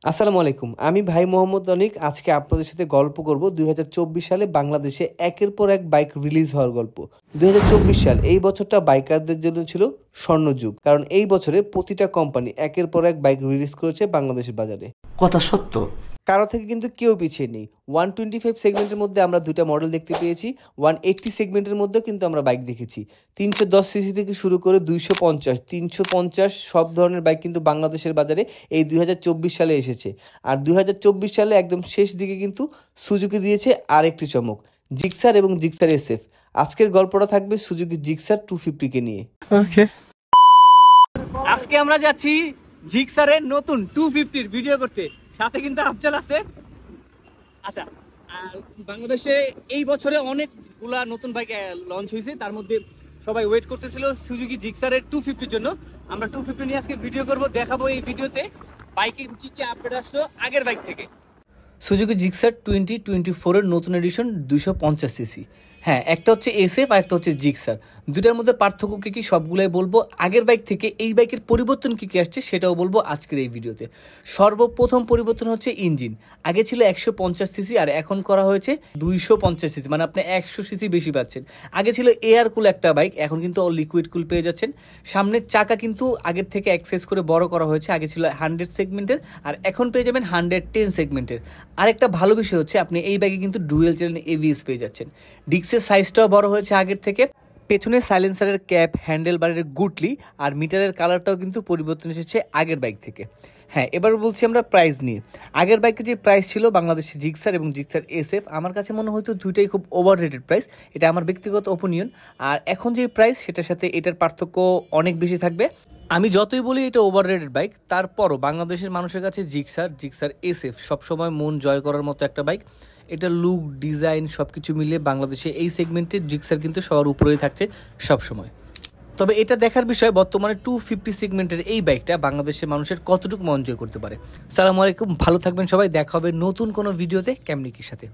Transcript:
আসসালামু আলাইকুম। আমি ভাই মোহাম্মদ অনিক। আজকে আপনাদের সাথে গল্প করব ২০২৪ সালে বাংলাদেশে একের পর এক বাইক রিলিজ হওয়ার গল্প। ২০২৪ সাল এই বছরটা বাইকারদের জন্য ছিল স্বর্ণযুগ। কারণ এই বছরে প্রতিটা কোম্পানি একের পর এক বাইক রিলিজ করেছে বাংলাদেশের বাজারে। কথা সত্য। কারো থেকে কিন্তু কেউ পিছিয়ে নেই। 125 সেগমেন্টের মধ্যে আমরা ২টা মডেল দেখতে পেয়েছি। 180 সেগমেন্টের মধ্যেও কিন্তু আমরা বাইক দেখেছি। ৩১০ সিসি থেকে শুরু করে ২৫০, ৩৫০ সব ধরনের বাইক কিন্তু বাংলাদেশের বাজারে এই ২০২৪ সালে এসেছে। আর ২০২৪ সালে একদম শেষ দিকে কিন্তু সুজুকি দিয়েছে আরেকটি চমক, জিক্সার এবং জিক্সার এসএফ। আজকের গল্পটা থাকবে সুজুকি জিক্সার 250 নিয়ে। আজকে আমরা যাচ্ছি জিক্সারের নতুন 250 ভিডিও করতে। সাথে কিন্তু আফজাল আছে। আচ্ছা, বাংলাদেশে এই বছরে অনেকগুলা নতুন বাইক লঞ্চ হয়েছে, তার মধ্যে সবাই ওয়েট করতেছিল সুজুকি জিক্সারের 250 জন্য। আমরা 250 নিয়ে আজকে ভিডিও করব, দেখাবো এই ভিডিওতে বাইকে কি কি আপডেট আসলো আগের বাইক থেকে। সুজুকি জিক্সার 2024 এর নতুন এডিশন 250 সিসি। হ্যাঁ, একটা হচ্ছে এসএফ আর একটা হচ্ছে জিক্সার। দুটার মধ্যে পার্থক্য কী কী সবগুলাই বলবো। আগের বাইক থেকে এই বাইকের পরিবর্তন কী কী আসছে সেটাও বলবো আজকের এই ভিডিওতে। সর্বপ্রথম পরিবর্তন হচ্ছে ইঞ্জিন। আগে ছিল 150 সিসি আর এখন করা হয়েছে 250 সিসি, মানে আপনি 100 সিসি বেশি পাচ্ছেন। আগে ছিল এয়ার কুল একটা বাইক, এখন কিন্তু লিকুইড কুল পেয়ে যাচ্ছেন। সামনের চাকা কিন্তু আগের থেকে এক্সেস করে বড় করা হয়েছে। আগে ছিল 100 সেগমেন্টের আর এখন পেয়ে যাবেন 110 সেগমেন্টের। আরেকটা ভালো বিষয় হচ্ছে আপনি এই বাইকে কিন্তু ডুয়েল চ্যানেল এবিএস পেয়ে যাচ্ছেন। ডিস্কের সাইজটাও বড় হয়েছে আগের থেকে। পেছনে সাইলেন্সারের ক্যাপ, হ্যান্ডেল বারের গুটলি আর মিটারের কালারটাও কিন্তু পরিবর্তন এসেছে আগের বাইক থেকে। হ্যাঁ, এবার বলছি আমরা প্রাইস নিয়ে। আগের বাইকের যে প্রাইস ছিল বাংলাদেশি জিক্সার এবং জিক্সার এসএফ, আমার কাছে মনে হয়তো দুইটাই খুব ওভার রেটেড প্রাইস। এটা আমার ব্যক্তিগত ওপিনিয়ন। আর এখন যে প্রাইস সেটার সাথে এটার পার্থক্য অনেক বেশি থাকবে। আমি যতই বলি এটা ওভার রেটেড বাইক, তারপরও বাংলাদেশের মানুষের কাছে জিক্সার এসএফ সবসময় মন জয় করার মতো একটা বাইক। এটা লুক, ডিজাইন সব কিছু মিলিয়ে বাংলাদেশে এই সেগমেন্টে জিক্সার কিন্তু সবার উপরেই থাকছে সবসময়। তবে এটা দেখার বিষয় বর্তমানে 250 সেগমেন্টের এই বাইকটা বাংলাদেশের মানুষের কতটুকু মন জয় করতে পারে। সালামু আলাইকুম, ভালো থাকবেন সবাই। দেখা হবে নতুন কোনো ভিডিওতে ক্যামনিকির সাথে।